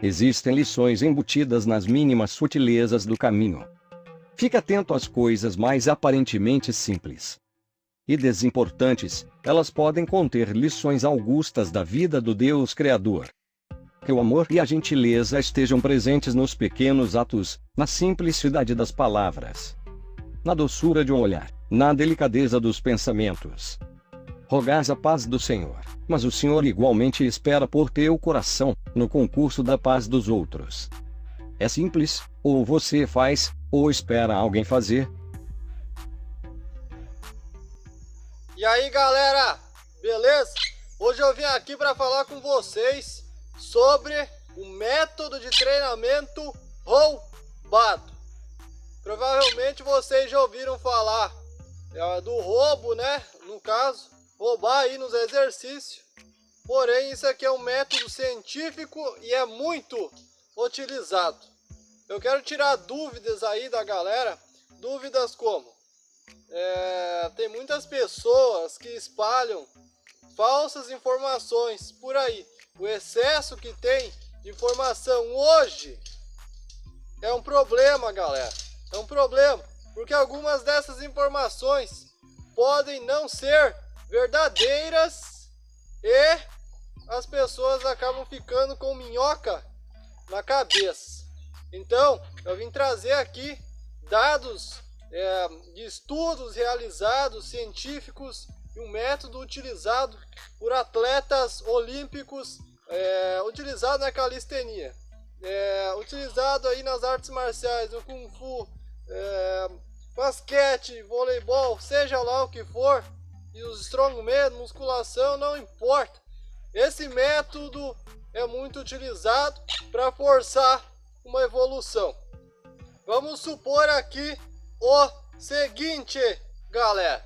Existem lições embutidas nas mínimas sutilezas do caminho. Fique atento às coisas mais aparentemente simples e desimportantes, elas podem conter lições augustas da vida do Deus Criador. Que o amor e a gentileza estejam presentes nos pequenos atos, na simplicidade das palavras, na doçura de um olhar, na delicadeza dos pensamentos. Rogais a paz do Senhor, mas o Senhor igualmente espera por teu coração, no concurso da paz dos outros. É simples, ou você faz, ou espera alguém fazer. E aí galera, beleza? Hoje eu vim aqui para falar com vocês sobre o método de treinamento roubado. Provavelmente vocês já ouviram falar do roubo, né? No caso, roubar aí nos exercícios. Porém, isso aqui é um método científico e é muito utilizado. Eu quero tirar dúvidas aí da galera, dúvidas como tem muitas pessoas que espalham falsas informações por aí. O excesso que tem de informação hoje é um problema, galera. É um problema, porque algumas dessas informações podem não ser verdadeiras e as pessoas acabam ficando com minhoca na cabeça. Então, eu vim trazer aqui dados de estudos realizados, científicos, e um método utilizado por atletas olímpicos, utilizado na calistenia, utilizado aí nas artes marciais, no Kung Fu, basquete, voleibol, seja lá o que for, e os strongman, musculação, não importa. Esse método é muito utilizado para forçar uma evolução. Vamos supor aqui o seguinte, galera.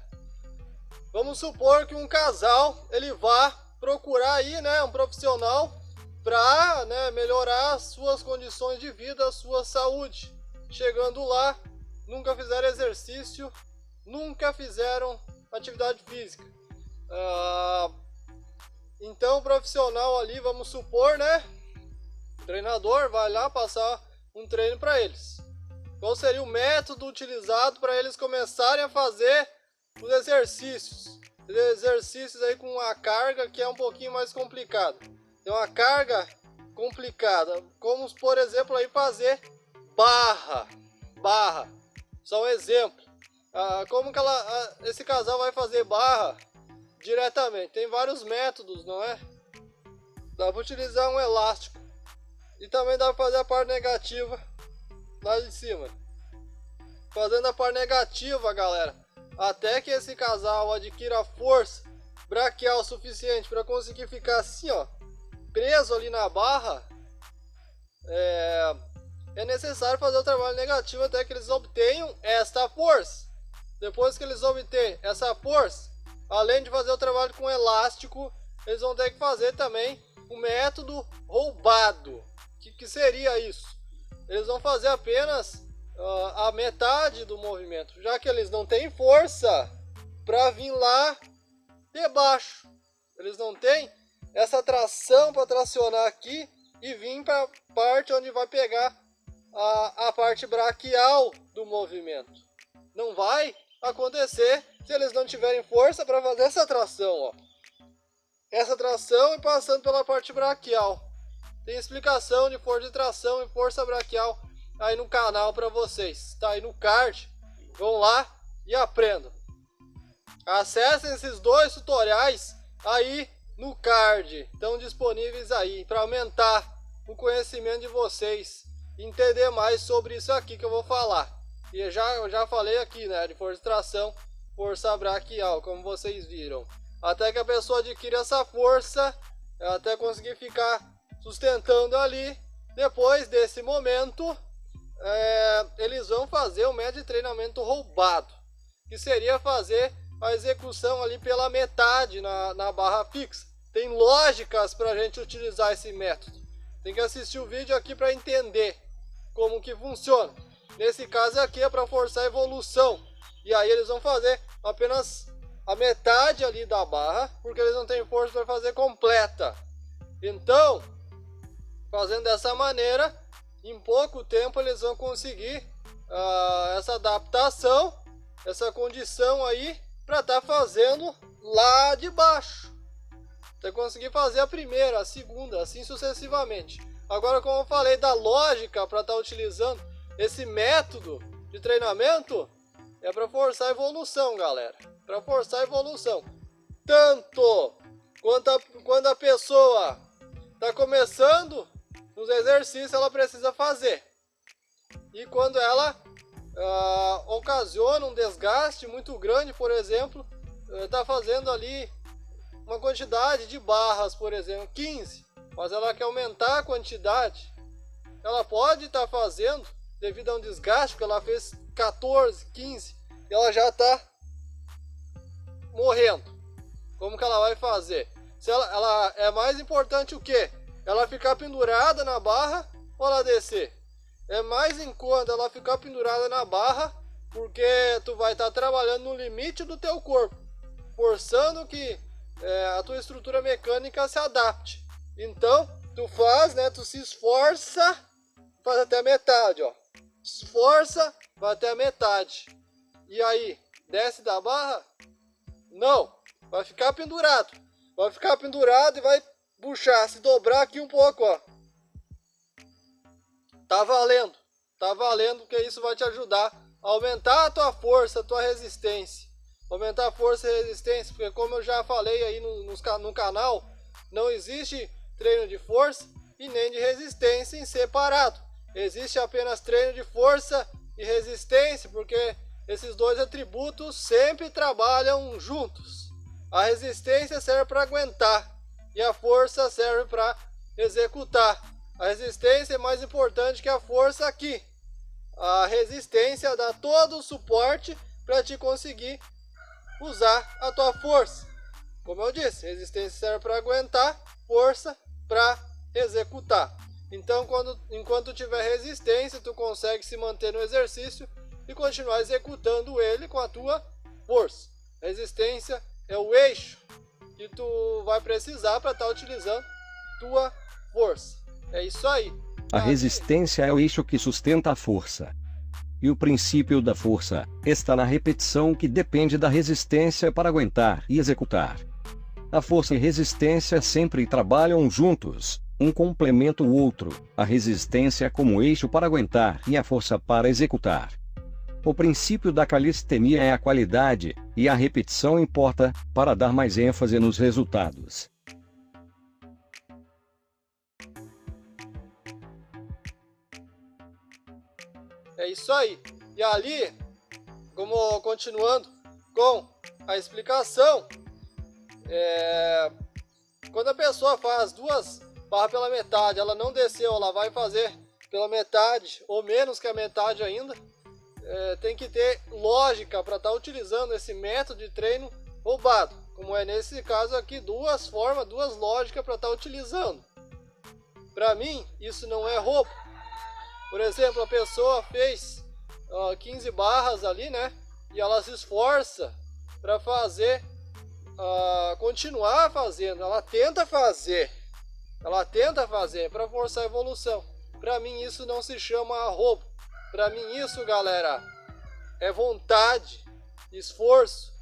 Vamos supor que um casal ele vá procurar aí, né, um profissional para, né, melhorar as suas condições de vida, a sua saúde. Chegando lá, nunca fizeram exercício, nunca fizeram atividade física. Então o profissional ali, vamos supor, né, o treinador vai lá passar um treino para eles. Qual seria o método utilizado para eles começarem a fazer os exercícios? Exercícios aí com uma carga que é um pouquinho mais complicada. Tem uma carga complicada, como por exemplo aí fazer barra. Só um exemplo. Como que esse casal vai fazer barra diretamente? Tem vários métodos, não é? Dá para utilizar um elástico e também dá para fazer a parte negativa lá de cima. Fazendo a parte negativa, galera, até que esse casal adquira força braquial suficiente para conseguir ficar assim, ó, preso ali na barra, é necessário fazer o trabalho negativo até que eles obtenham esta força. Depois que eles obtêm essa força, além de fazer o trabalho com elástico, eles vão ter que fazer também o método roubado. Que seria isso? Eles vão fazer apenas a metade do movimento, já que eles não têm força para vir lá de baixo. Eles não têm essa tração para tracionar aqui e vir para a parte onde vai pegar a parte braquial do movimento. Não vai acontecer se eles não tiverem força para fazer essa tração, ó. Essa tração e passando pela parte braquial. Tem explicação de força de tração e força braquial aí no canal para vocês. Tá aí no card. Vão lá e aprendam. Acessem esses dois tutoriais aí no card. Estão disponíveis aí para aumentar o conhecimento de vocês. Entender mais sobre isso aqui que eu vou falar. E eu já falei aqui, né, de força de tração, força braquial, como vocês viram. Até que a pessoa adquira essa força, até conseguir ficar sustentando ali. Depois desse momento, eles vão fazer o método de treinamento roubado, que seria fazer a execução ali pela metade na barra fixa. Tem lógicas para a gente utilizar esse método. Tem que assistir o vídeo aqui para entender como que funciona. Nesse caso aqui é para forçar a evolução. E aí eles vão fazer apenas a metade ali da barra, porque eles não têm força para fazer completa. Então, Fazendo dessa maneira, em pouco tempo eles vão conseguir essa adaptação, essa condição aí para estar fazendo lá de baixo. Você conseguir fazer a primeira, a segunda, assim sucessivamente. Agora, como eu falei da lógica para estar utilizando esse método de treinamento, é para forçar a evolução, galera. Para forçar a evolução. Tanto quando a pessoa está começando os exercícios, ela precisa fazer. E quando ela ocasiona um desgaste muito grande, por exemplo, está fazendo ali uma quantidade de barras, por exemplo, 15, mas ela quer aumentar a quantidade, ela pode estar fazendo, devido a um desgaste, porque ela fez 14, 15, e ela já está morrendo. Como que ela vai fazer? Se ela é mais importante o quê? Ela ficar pendurada na barra ou ela descer? É mais enquanto ela ficar pendurada na barra, porque tu vai estar trabalhando no limite do teu corpo, forçando que a tua estrutura mecânica se adapte. Então, tu faz, né? Tu se esforça, faz até a metade, ó. Esforça, vai até a metade. E aí, desce da barra? Não, vai ficar pendurado. Vai ficar pendurado e vai puxar, se dobrar aqui um pouco, ó. Tá valendo, porque isso vai te ajudar a aumentar a tua força, a tua resistência. Aumentar a força e resistência, porque como eu já falei aí no canal, não existe treino de força e nem de resistência em separado. Existe apenas treino de força e resistência, porque esses dois atributos sempre trabalham juntos. A resistência serve para aguentar e a força serve para executar. A resistência é mais importante que a força aqui. A resistência dá todo o suporte para te conseguir usar a tua força. Como eu disse, resistência serve para aguentar, força para executar. Então, enquanto tiver resistência, tu consegue se manter no exercício e continuar executando ele com a tua força. Resistência é o eixo que tu vai precisar para estar utilizando tua força. É isso aí. A resistência é o eixo que sustenta a força. E o princípio da força está na repetição, que depende da resistência para aguentar e executar. A força e resistência sempre trabalham juntos, um complementa o outro, a resistência como eixo para aguentar e a força para executar. O princípio da calistenia é a qualidade, e a repetição importa, para dar mais ênfase nos resultados. É isso aí. E ali, como continuando com a explicação, quando a pessoa faz 2 barras pela metade, ela não desceu, ela vai fazer pela metade ou menos que a metade ainda, tem que ter lógica para estar utilizando esse método de treino roubado, como é nesse caso aqui, 2 formas, 2 lógicas para estar utilizando. Para mim, isso não é roubo. Por exemplo, a pessoa fez 15 barras ali, né? E ela se esforça para fazer, continuar fazendo. Ela tenta fazer para forçar a evolução. Para mim isso não se chama roubo. Para mim isso, galera, é vontade, esforço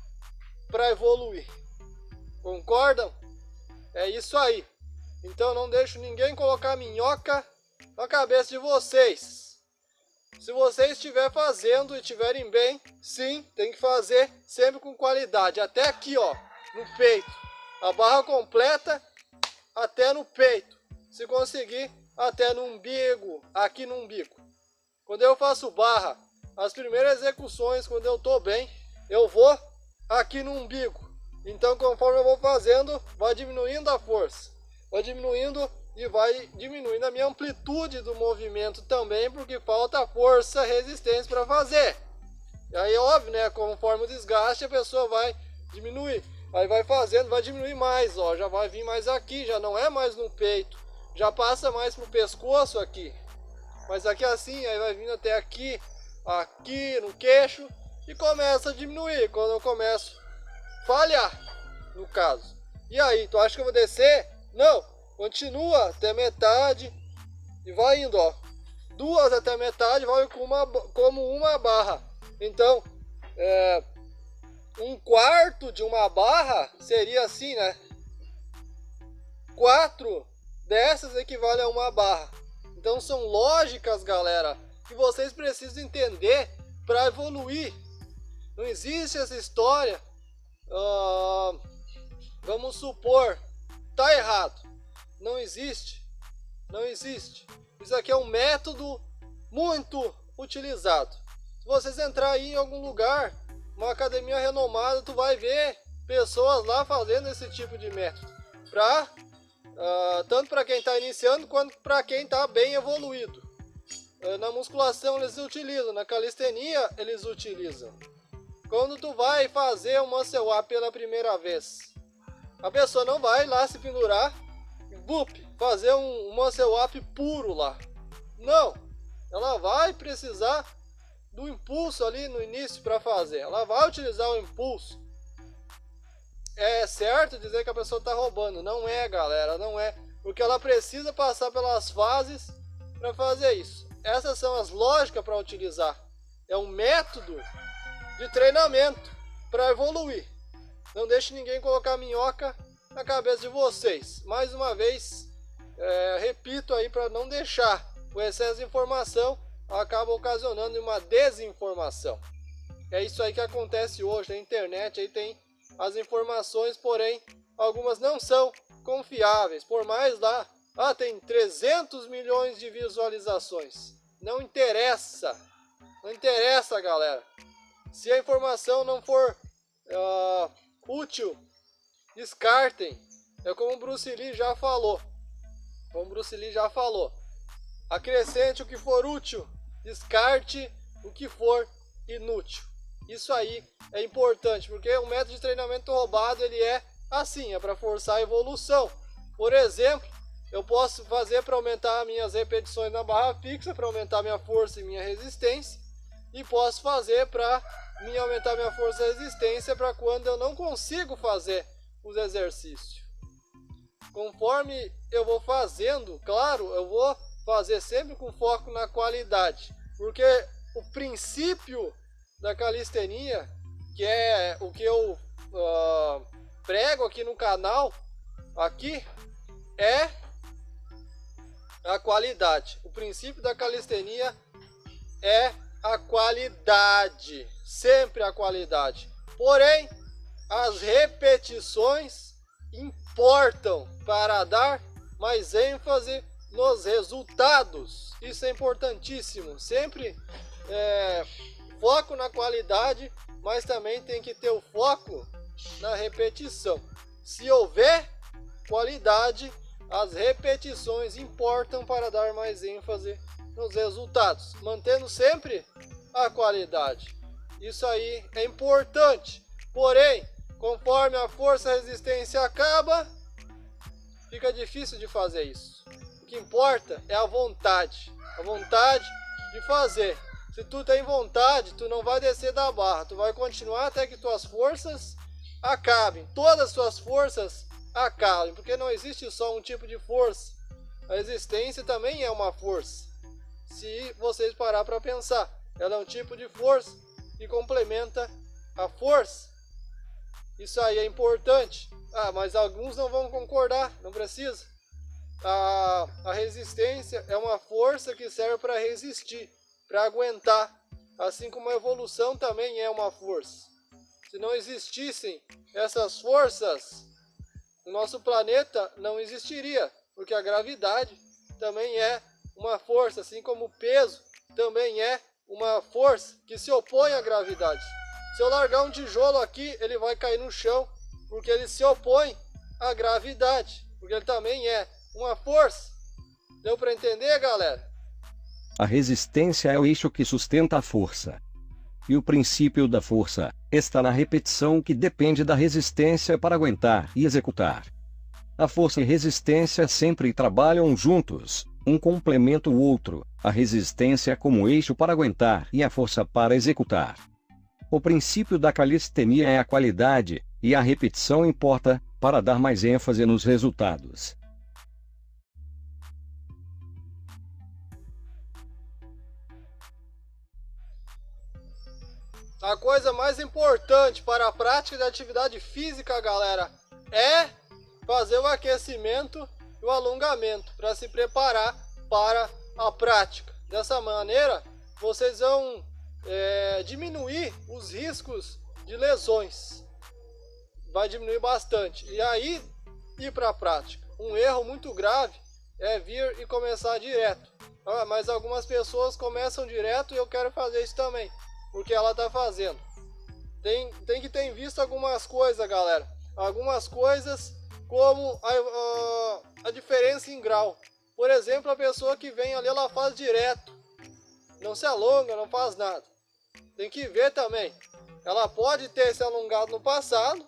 para evoluir. Concordam? É isso aí. Então não deixo ninguém colocar minhoca na cabeça de vocês. Se vocês estiverem fazendo e estiverem bem, sim, tem que fazer sempre com qualidade. Até aqui, ó, no peito. A barra completa até no peito. Se conseguir, até no umbigo, aqui no umbigo. Quando eu faço barra, as primeiras execuções, quando eu tô bem, eu vou aqui no umbigo. Então, conforme eu vou fazendo, vai diminuindo a força. Vai diminuindo e vai diminuindo a minha amplitude do movimento também, porque falta força, resistência para fazer. E aí, óbvio, né, conforme o desgaste, a pessoa vai diminuir. Aí vai fazendo, vai diminuir mais, ó, já vai vir mais aqui, já não é mais no peito, já passa mais pro pescoço aqui. Mas aqui assim, aí vai vindo até aqui, aqui no queixo e começa a diminuir quando eu começo a falhar, no caso. E aí, tu acha que eu vou descer? Não! Continua até metade E vai indo, ó. 2 até metade vai como uma barra. Então, 1/4 de uma barra seria assim, né? 4 dessas equivale a uma barra. Então são lógicas, galera, que vocês precisam entender para evoluir. Não existe essa história. Vamos supor, tá errado. Não existe. Não existe. Isso aqui é um método muito utilizado. Se vocês entrar aí em algum lugar, uma academia renomada, tu vai ver pessoas lá fazendo esse tipo de método. Tanto para quem está iniciando, quanto para quem está bem evoluído. Na musculação eles utilizam, na calistenia eles utilizam. Quando tu vai fazer um muscle up pela primeira vez, a pessoa não vai lá se pendurar e fazer um muscle up puro lá. Não, ela vai precisar do impulso ali no início para fazer. Ela vai utilizar o impulso. É certo dizer que a pessoa está roubando. Não é, galera, não é. Porque ela precisa passar pelas fases para fazer isso. Essas são as lógicas para utilizar. É um método de treinamento para evoluir. Não deixe ninguém colocar minhoca na cabeça de vocês. Mais uma vez, repito aí para não deixar. O excesso de informação acaba ocasionando uma desinformação. É isso aí que acontece hoje na internet. Aí tem as informações, porém, algumas não são confiáveis. Por mais lá, tem 300 milhões de visualizações. Não interessa. Não interessa, galera. Se a informação não for útil, descartem. É como o Bruce Lee já falou. Acrescente o que for útil, descarte o que for inútil. Isso aí é importante, porque o método de treinamento roubado, ele é assim, é para forçar a evolução. Por exemplo, eu posso fazer para aumentar minhas repetições na barra fixa, para aumentar minha força e minha resistência, e posso fazer para aumentar minha força e resistência para quando eu não consigo fazer os exercícios. Conforme eu vou fazendo, claro, eu vou fazer sempre com foco na qualidade, porque o princípio da calistenia, que é o que eu prego aqui no canal, aqui é a qualidade. O princípio da calistenia é a qualidade, sempre a qualidade. Porém, as repetições importam para dar mais ênfase nos resultados. Isso é importantíssimo. Sempre foco na qualidade, mas também tem que ter o foco na repetição. Se houver qualidade, as repetições importam para dar mais ênfase nos resultados, mantendo sempre a qualidade. Isso aí é importante. Porém, conforme a força e a resistência acaba, fica difícil de fazer isso. O que importa é a vontade de fazer. Se tu tem vontade, tu não vai descer da barra, tu vai continuar até que tuas forças acabem, todas as tuas forças acabem, porque não existe só um tipo de força. A resistência também é uma força. Se vocês parar para pensar, ela é um tipo de força que complementa a força. Isso aí é importante. Mas alguns não vão concordar, não precisa. A resistência é uma força que serve para resistir, para aguentar, assim como a evolução também é uma força. Se não existissem essas forças, o nosso planeta não existiria, porque a gravidade também é uma força, assim como o peso também é uma força que se opõe à gravidade. Se eu largar um tijolo aqui, ele vai cair no chão, porque ele se opõe à gravidade, porque ele também é uma força. Deu para entender, galera? A resistência é o eixo que sustenta a força. E o princípio da força está na repetição, que depende da resistência para aguentar e executar. A força e resistência sempre trabalham juntos, um complementa o outro, a resistência como eixo para aguentar e a força para executar. O princípio da calistenia é a qualidade, e a repetição importa, para dar mais ênfase nos resultados. A coisa mais importante para a prática de atividade física, galera, é fazer o aquecimento e o alongamento para se preparar para a prática. Dessa maneira, vocês vão diminuir os riscos de lesões. Vai diminuir bastante. E aí, ir para a prática. Um erro muito grave é vir e começar direto. Mas algumas pessoas começam direto e eu quero fazer isso também, porque ela está fazendo. Tem que ter em vista algumas coisas, galera. Algumas coisas como a diferença em grau. Por exemplo, a pessoa que vem ali, ela faz direto. Não se alonga, não faz nada. Tem que ver também. Ela pode ter se alongado no passado,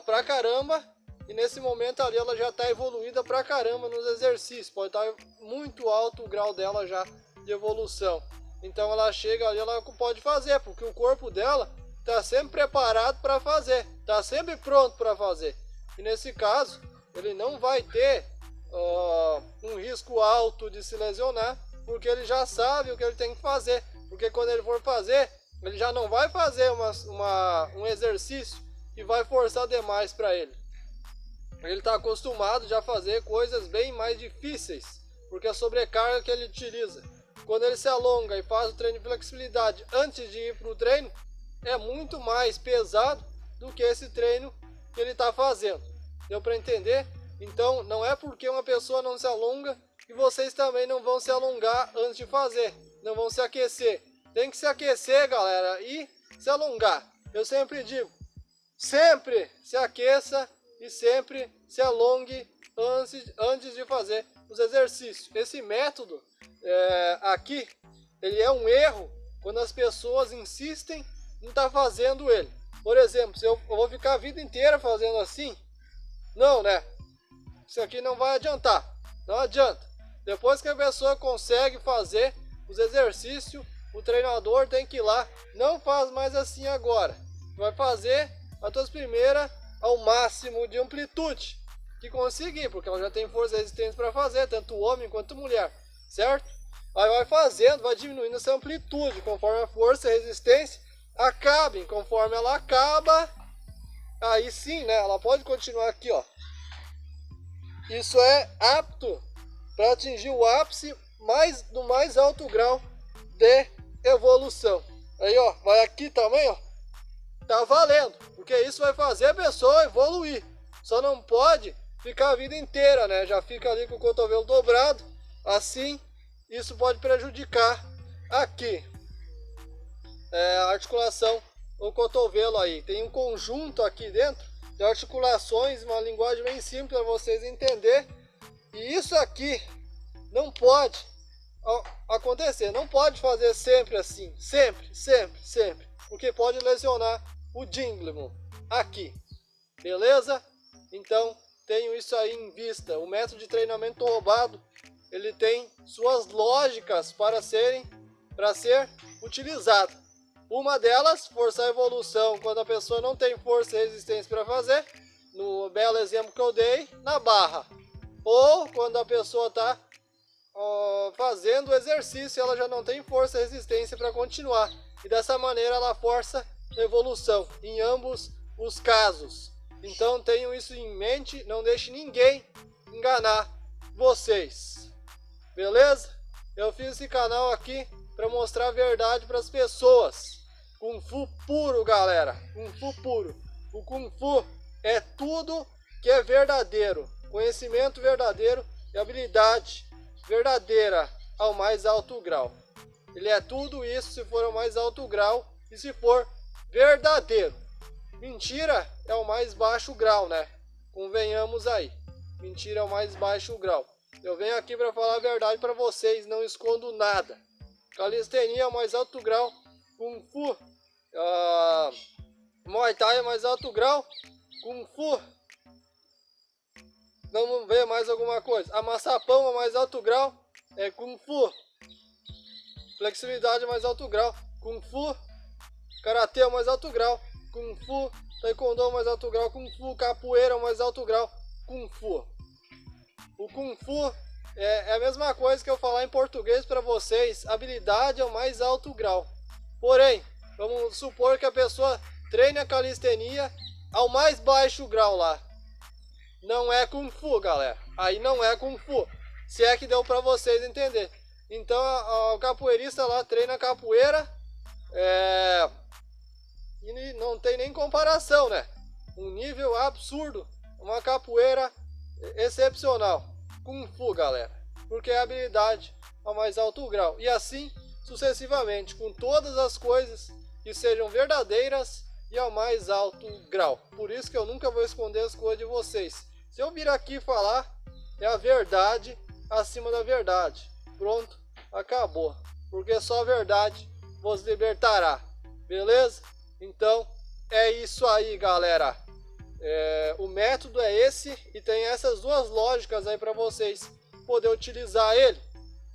pra caramba. E nesse momento ali ela já está evoluída pra caramba nos exercícios. Pode estar muito alto o grau dela já de evolução. Então ela chega ali, ela pode fazer, porque o corpo dela está sempre preparado para fazer. Está sempre pronto para fazer. E nesse caso, ele não vai ter um risco alto de se lesionar, porque ele já sabe o que ele tem que fazer. Porque quando ele for fazer, ele já não vai fazer um exercício que vai forçar demais para ele. Ele está acostumado já a fazer coisas bem mais difíceis, porque a sobrecarga que ele utiliza, quando ele se alonga e faz o treino de flexibilidade antes de ir para o treino, é muito mais pesado do que esse treino que ele está fazendo. Deu para entender? Então não é porque uma pessoa não se alonga que vocês também não vão se alongar antes de fazer, não vão se aquecer. Tem que se aquecer, galera, e se alongar. Eu sempre digo, sempre se aqueça e sempre se alongue antes de fazer os exercícios. Esse método aqui, ele é um erro quando as pessoas insistem em estar fazendo ele. Por exemplo, se eu vou ficar a vida inteira fazendo assim, não, né? Isso aqui não vai adiantar, não adianta. Depois que a pessoa consegue fazer os exercícios, o treinador tem que ir lá, não faz mais assim agora. Vai fazer as tuas primeiras ao máximo de amplitude que conseguir, porque ela já tem força e resistência para fazer, tanto homem quanto mulher, certo? Aí vai fazendo, vai diminuindo essa amplitude, conforme a força e a resistência acabem, conforme ela acaba, aí sim, né, ela pode continuar aqui, ó. Isso é apto para atingir o ápice do mais alto grau de evolução. Aí, ó, vai aqui também, ó. Tá valendo, porque isso vai fazer a pessoa evoluir. Só não pode ficar a vida inteira, né? Já fica ali com o cotovelo dobrado, assim, isso pode prejudicar aqui a articulação, o cotovelo aí. Tem um conjunto aqui dentro de articulações, uma linguagem bem simples para vocês entenderem. E isso aqui não pode acontecer, não pode fazer sempre assim, sempre, porque pode lesionar o Dinglemo aqui, beleza? Então tenho isso aí em vista. O método de treinamento roubado, ele tem suas lógicas para ser utilizado. Uma delas, forçar a evolução quando a pessoa não tem força e resistência para fazer, no belo exemplo que eu dei, na barra. Ou quando a pessoa está fazendo o exercício, ela já não tem força e resistência para continuar. E dessa maneira ela força a evolução, em ambos os casos. Então tenham isso em mente, não deixe ninguém enganar vocês. Beleza? Eu fiz esse canal aqui para mostrar a verdade para as pessoas. Kung Fu puro, galera. Kung Fu puro. O Kung Fu é tudo que é verdadeiro. Conhecimento verdadeiro e habilidade verdadeira ao mais alto grau. Ele é tudo isso se for ao mais alto grau e se for verdadeiro. Mentira é o mais baixo grau, né? Convenhamos aí. Mentira é o mais baixo grau. Eu venho aqui para falar a verdade para vocês, não escondo nada. Calistenia é o mais alto grau. Kung Fu, Muay Thai é o mais alto grau. Kung Fu, vamos ver mais alguma coisa. Amassapão é o mais alto grau. É Kung Fu. Flexibilidade é o mais alto grau. Kung Fu. Karatê é o mais alto grau. Kung Fu. Taekwondo é o mais alto grau. Kung Fu. Capoeira é o mais alto grau. Kung Fu. O Kung Fu é a mesma coisa que eu falar em português para vocês. Habilidade é o mais alto grau. Porém, Vamos supor que a pessoa treine a calistenia ao mais baixo grau lá. Não é Kung Fu, galera. Aí não é Kung Fu. Se é que deu pra vocês entender. Então o capoeirista lá treina capoeira. E não tem nem comparação, né? Um nível absurdo. Uma capoeira excepcional. Kung Fu, galera. Porque é habilidade ao mais alto grau. E assim sucessivamente, com todas as coisas que sejam verdadeiras e ao mais alto grau. Por isso que eu nunca vou esconder as coisas de vocês. Se eu vir aqui falar, é a verdade acima da verdade. Pronto, acabou. Porque só a verdade vos libertará. Beleza? Então, é isso aí, galera. O método é esse e tem essas duas lógicas aí para vocês poder utilizar ele.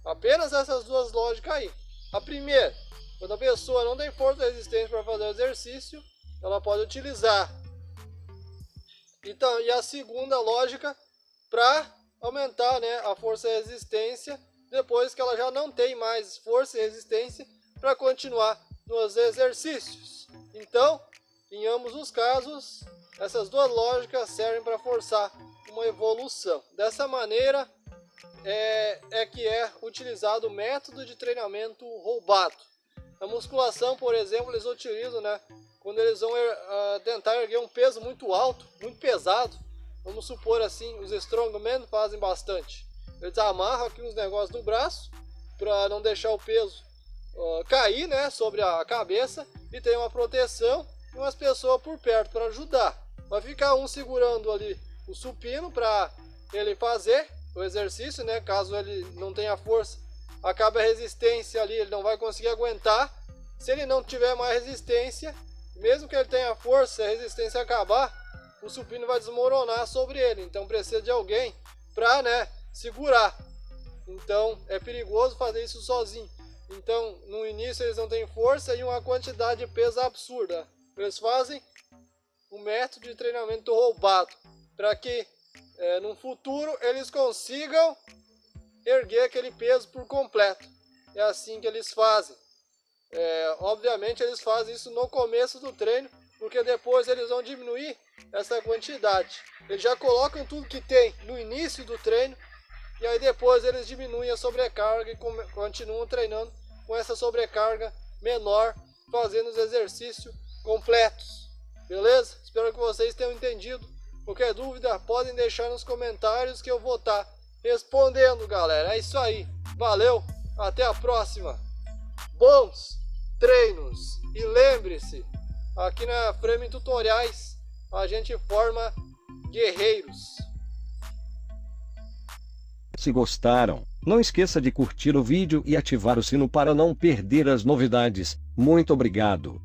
Apenas essas duas lógicas aí. A primeira, quando a pessoa não tem força e resistência para fazer o exercício, ela pode utilizar. Então, e a segunda lógica, para aumentar, né, a força e resistência, depois que ela já não tem mais força e resistência para continuar nos exercícios. Então, em ambos os casos, essas duas lógicas servem para forçar uma evolução. Dessa maneira, que é utilizado o método de treinamento roubado. Na musculação, por exemplo, eles utilizam, né, quando eles vão tentar erguer um peso muito alto, muito pesado. Vamos supor assim, os strongmen fazem bastante. Eles amarram aqui uns negócios no braço para não deixar o peso cair, né, sobre a cabeça, e tem uma proteção e umas pessoas por perto para ajudar. Vai ficar um segurando ali o supino para ele fazer o exercício, né? Caso ele não tenha força, acaba a resistência ali, ele não vai conseguir aguentar. Se ele não tiver mais resistência, mesmo que ele tenha força, se a resistência acabar, o supino vai desmoronar sobre ele. Então precisa de alguém para, né, segurar. Então é perigoso fazer isso sozinho. Então no início eles não têm força e uma quantidade de peso absurda. Eles fazem um método de treinamento roubado para que no futuro eles consigam erguer aquele peso por completo. É assim que eles fazem. Obviamente eles fazem isso no começo do treino, porque depois eles vão diminuir essa quantidade. Eles já colocam tudo que tem no início do treino, e aí depois eles diminuem a sobrecarga e continuam treinando com essa sobrecarga menor, fazendo os exercícios completos. Beleza? Espero que vocês tenham entendido. Qualquer dúvida, podem deixar nos comentários que eu vou estar respondendo, galera. É isso aí. Valeu, até a próxima. Bons treinos. E lembre-se, aqui na Frame Tutoriais, a gente forma guerreiros. Se gostaram, não esqueça de curtir o vídeo e ativar o sino para não perder as novidades. Muito obrigado.